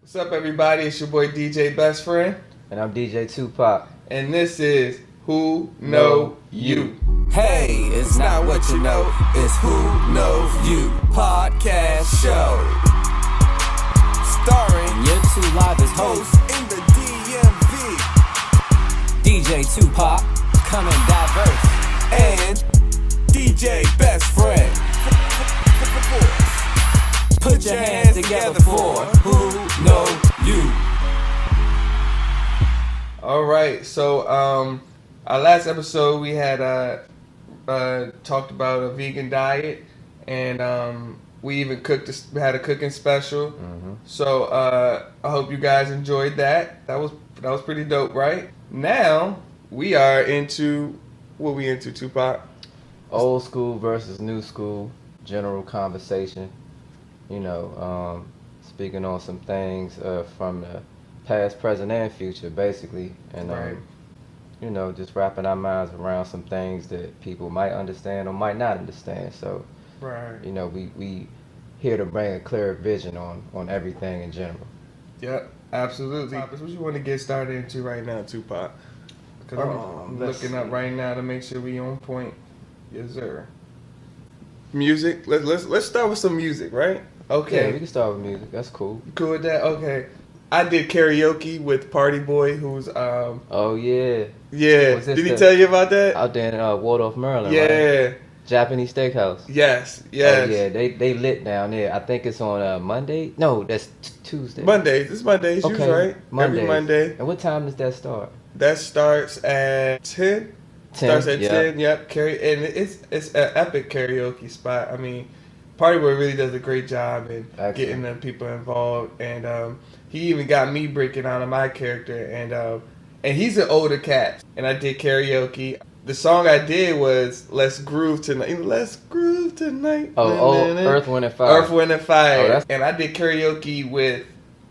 What's up, everybody? It's your boy DJ Best Friend, And I'm DJ Tupac. and this is Who Know You. Hey, it's not what you know, it's Who Knows You podcast show. Starring your two livest hosts in the DMV, DJ Tupac, coming diverse, and DJ Best Friend. Put your hands together for Who Know You. All right, so our last episode we had talked about a vegan diet, and we even we had a cooking special. So I hope you guys enjoyed that. That was pretty dope, right? Now we are into what we into, Tupac. Old school versus new school, general conversation. Speaking on some things from the past, present, and future, basically. And, Right. Just wrapping our minds around some things that people might understand or might not understand. So, Right. we here to bring a clear vision on everything in general. Yep, absolutely. What you want to get started into right now, Tupac? Because I'm looking up right now to make sure we on point. Yes, sir. Music. Let's start with some music, right? Okay. Yeah, we can start with music. That's cool. You cool with that? Okay. I did karaoke with Party Boy, who's Oh, yeah. yeah. Was this Did he the- tell you about that? Out there in Waldorf, Maryland, Yeah. right? Japanese Steakhouse. Yes. Oh, yeah, they lit down there. I think it's on Monday. No, that's Tuesday. Mondays. It's Mondays, Okay, right? Mondays. Every Monday. And what time does that start? That starts at 10. 10. Starts at yeah. 10, yep. And it's an epic karaoke spot. I mean, Party Boy really does a great job in Excellent. getting the people involved. And he even got me breaking out of my character. And he's an older cat. And I did karaoke. The song I did was Let's Groove Tonight. Let's Groove Tonight. Earth, Wind, and Fire. Earth, Wind, and Fire. that's- And I did karaoke with,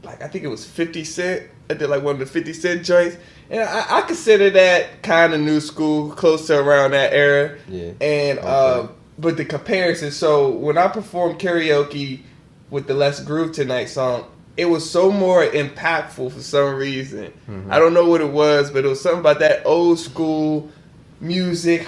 I think it was 50 Cent. I did one of the 50 Cent joints. And I consider that kind of new school, close to around that era. Yeah. And Okay. but the comparison, so when I performed karaoke with the Let's Groove Tonight song, it was so more impactful for some reason. I don't know what it was, but it was something about that old school music,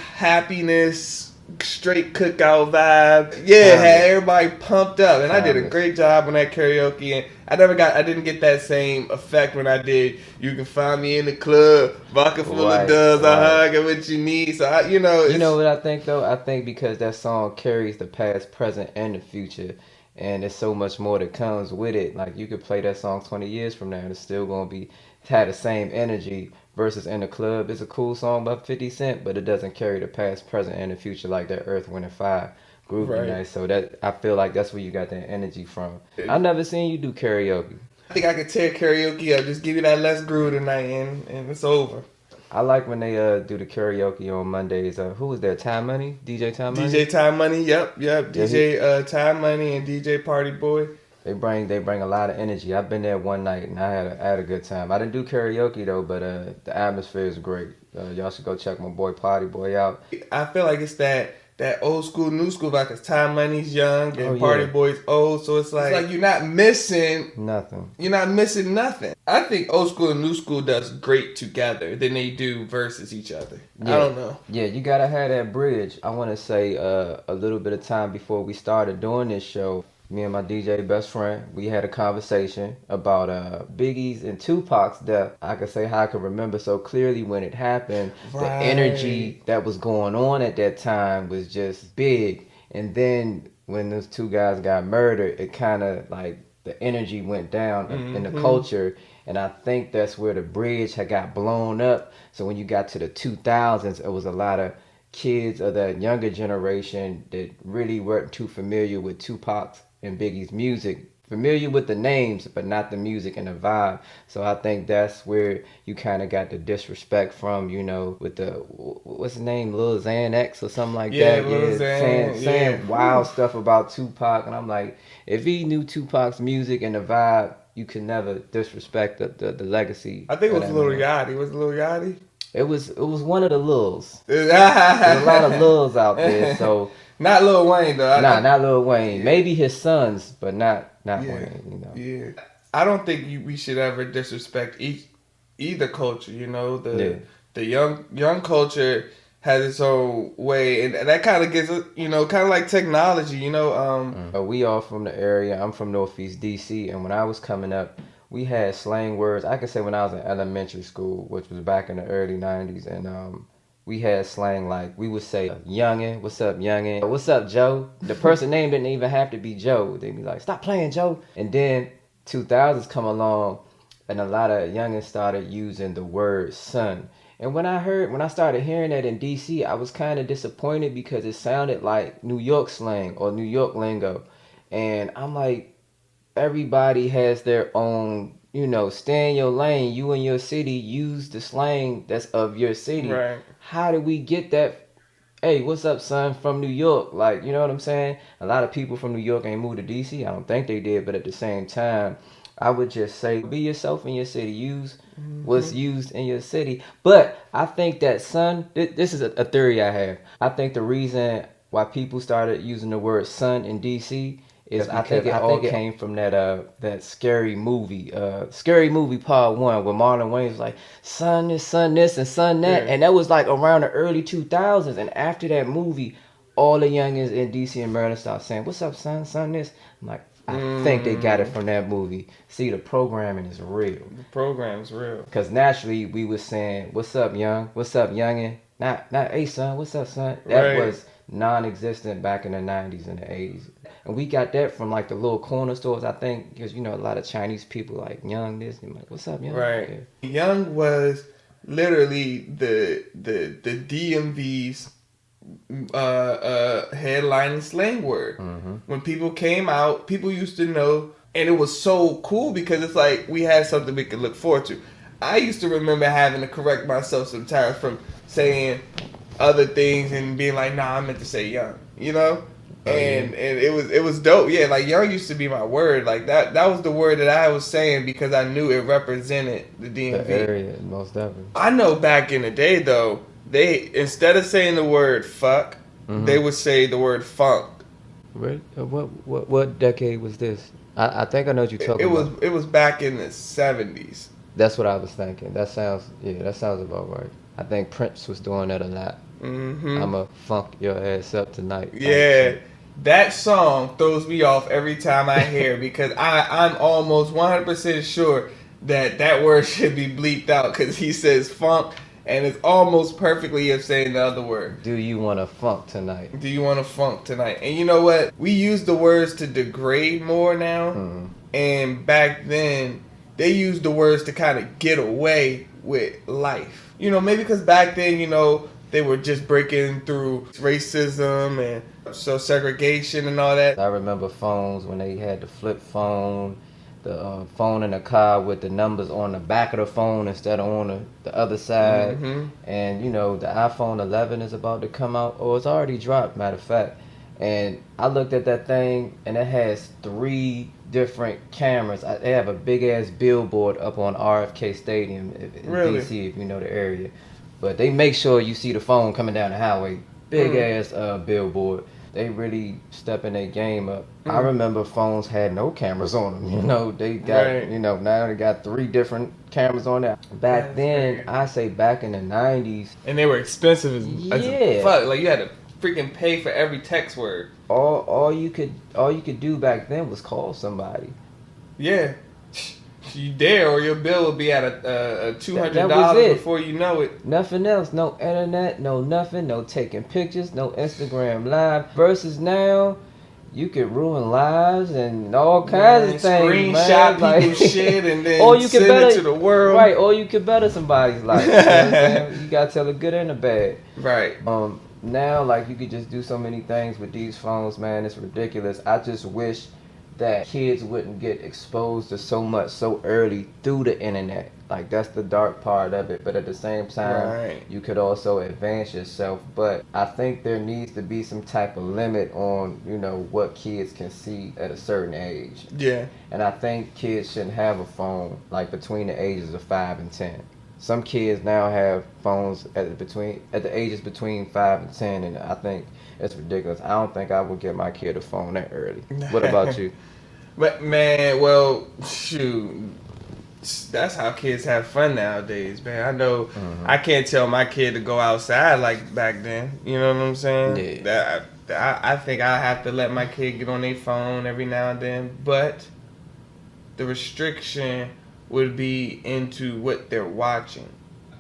happiness, straight cookout vibe. Yeah, had everybody pumped up, and I did a great job on that karaoke. And I didn't get that same effect when I did You Can Find Me in the Club, vodka full Right, of doves, I right. hug and what you need. So You know what I think though? I think because that song carries the past, present, and the future, and there's so much more that comes with it. Like you could play that song 20 years from now, and it's still gonna have the same energy. Versus In the Club, it's a cool song by 50 Cent, but it doesn't carry the past, present, and the future like that Earth, Wind, and Fire groove. Right. Nice. So that I feel like that's where you got that energy from. I've never seen you do karaoke. I think I could tear karaoke up. Just give you that Let's Groove tonight, and it's over. I like when they do the karaoke on Mondays. Who was there? Time Money? DJ Time Money? DJ Time Money, yep. Yeah, DJ Time Money and DJ Party Boy. They bring a lot of energy. I've been there one night and I had a good time. I didn't do karaoke though, but the atmosphere is great. Y'all should go check my boy Party Boy out. I feel like it's that old school, new school vibe, because Time Money's young and Oh, Party yeah. Boy's old, so it's like you're not missing Nothing. nothing. I think old school and new school does great together than they do versus each other. Yeah. I don't know. Yeah, you gotta have that bridge. I want to say a little bit of time before we started doing this show. Me and my DJ Best Friend, we had a conversation about Biggie's and Tupac's death. I could say how I could remember so clearly when it happened. The Right. energy that was going on at that time was just big. And then when those two guys got murdered, it kind of like the energy went down in the culture. And I think that's where the bridge had got blown up. So when you got to the 2000s, it was a lot of kids of that younger generation that really weren't too familiar with Tupac's and Biggie's music, familiar with the names but not the music and the vibe. So I think that's where you kind of got the disrespect from, with the what's his name, Lil Xan X or something like Yeah, that. Lil Xan, saying wild stuff about Tupac, and I'm like, if he knew Tupac's music and the vibe, you could never disrespect the legacy. I think it of was that Lil man. Yachty. Was it Lil Yachty? It was one of the Lils. There's a lot of Lils out there, so Not Lil Wayne though. not Lil Wayne. Maybe his sons, but not Yeah. Wayne. Yeah. I don't think we should ever disrespect either culture. You know, the young culture has its own way, and that kind of gets, you know, kind of like technology. You know, we all from the area. I'm from Northeast DC, and when I was coming up, we had slang words. I could say when I was in elementary school, which was back in the early '90s, and we had slang like we would say, "Youngin, what's up, youngin? What's up, Joe?" The person name didn't even have to be Joe. They'd be like, "Stop playing, Joe." And then 2000s come along, and a lot of youngins started using the word son. And when I started hearing that in DC, I was kind of disappointed because it sounded like New York slang or New York lingo. And I'm like, everybody has their own, you know, stay in your lane. You in your city, use the slang that's of your city. Right. How did we get that? Hey, what's up, son, from New York? Like, you know what I'm saying? A lot of people from New York ain't moved to DC. I don't think they did, but at the same time, I would just say, be yourself in your city. Use what's used in your city. But I think that, son, this is a theory I have. I think the reason why people started using the word son in DC is I think it all came from that scary movie, Scary Movie Part 1, where Marlon Wayne was like, son this, and son that. Yeah. And that was like around the early 2000s. And after that movie, all the youngins in DC and Maryland started saying, what's up, son this. I'm like, I think they got it from that movie. See, the programming is real. the program's real. Because naturally, we was saying, what's up, young? What's up, youngin? Not, hey, son, what's up, son? That Right. was non-existent back in the 90s and the 80s. And we got that from, like, the little corner stores, I think, because, you know, a lot of Chinese people, like, young this, and like, what's up, young? Right. Yeah. Young was literally the DMV's headlining slang word. When people came out, people used to know, and it was so cool because it's like we had something we could look forward to. I used to remember having to correct myself sometimes from saying other things and being like, nah, I meant to say young, you know? And it was dope. Yeah, like young used to be my word. Like that was the word that I was saying because I knew it represented the DMV. The area, most definitely. I know back in the day though, they instead of saying the word fuck, they would say the word funk. Right? What decade was this? I think I know what you're talking about. It was back in the 70s. That's what I was thinking. That sounds about right. I think Prince was doing that a lot. I'ma funk your ass up tonight. Yeah, that song throws me off every time I hear it because I'm almost 100% sure that word should be bleeped out because he says funk and it's almost perfectly of saying the other word. Do you want to funk tonight? Do you want to funk tonight? And you know what? We use the words to degrade more now. And back then, they used the words to kind of get away with life. You know, maybe because back then, you know, they were just breaking through racism and so segregation and all that. I remember phones when they had the flip phone, the phone in the car with the numbers on the back of the phone instead of on the other side. And, you know, the iPhone 11 is about to come out, or it's already dropped, matter of fact. And I looked at that thing, and it has 3 different cameras. They have a big-ass billboard up on RFK Stadium in Really? D.C., if you know the area. But they make sure you see the phone coming down the highway. Big-ass billboard. They really stepping their game up. I remember phones had no cameras on them. You know, they got, you know, now they got 3 different cameras on there. Back then, I say back in the 90s. And they were expensive as fuck. Like, you had to freaking pay for every text word. All you could do back then was call somebody. Yeah. You dare, or your bill would be at a $200 before you know it. Nothing else. No internet. No nothing. No taking pictures. No Instagram Live. Versus now, you could ruin lives and all kinds of things. Screenshot man. people's Like, shit and then or you send better, it to the world. Right. Or you could better somebody's life. You know what I'm saying? You gotta tell the good and the bad. Right. Now, like, you could just do so many things with these phones, man. It's ridiculous. I just wish that kids wouldn't get exposed to so much so early through the internet. Like, that's the dark part of it. But at the same time, you could also advance yourself. But I think there needs to be some type of limit on, you know, what kids can see at a certain age. Yeah. And I think kids shouldn't have a phone, like, between the ages of 5 and 10. Some kids now have phones at the ages between 5 and 10, and I think it's ridiculous. I don't think I would get my kid a phone that early. What about you? But man, well, shoot, that's how kids have fun nowadays, man. I know I can't tell my kid to go outside like back then. You know what I'm saying? Yeah. I think I have to let my kid get on their phone every now and then, but the restriction would be into what they're watching.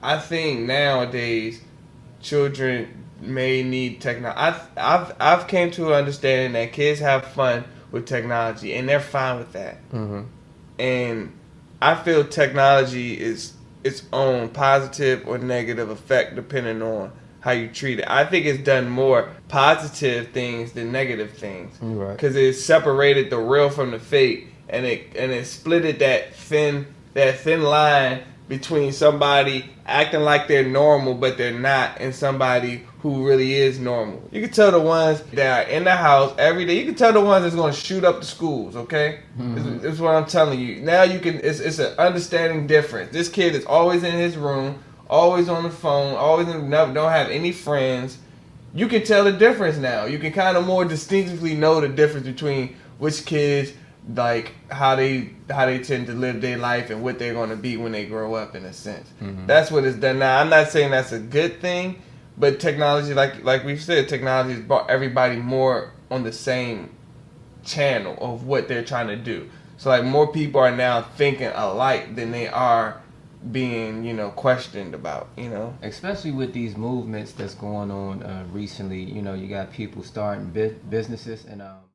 I think nowadays children may need technology. I've came to an understanding that kids have fun with technology and they're fine with that. And I feel technology is its own positive or negative effect depending on how you treat it. I think it's done more positive things than negative things, Right. because it separated the real from the fake, and it splitted that thin line between somebody acting like they're normal but they're not, and somebody who really is normal. You can tell the ones that are in the house every day. You can tell the ones that's going to shoot up the schools. Okay, this is what I'm telling you. Now you can. It's an understanding difference. This kid is always in his room, always on the phone, don't have any friends. You can tell the difference now. You can kind of more distinctively know the difference between which kids, like how they tend to live their life and what they're going to be when they grow up, in a sense. That's what it's done now. I'm not saying that's a good thing, but technology, like we've said, technology has brought everybody more on the same channel of what they're trying to do. So like more people are now thinking alike than they are being, questioned about, Especially with these movements that's going on recently. You got people starting businesses, and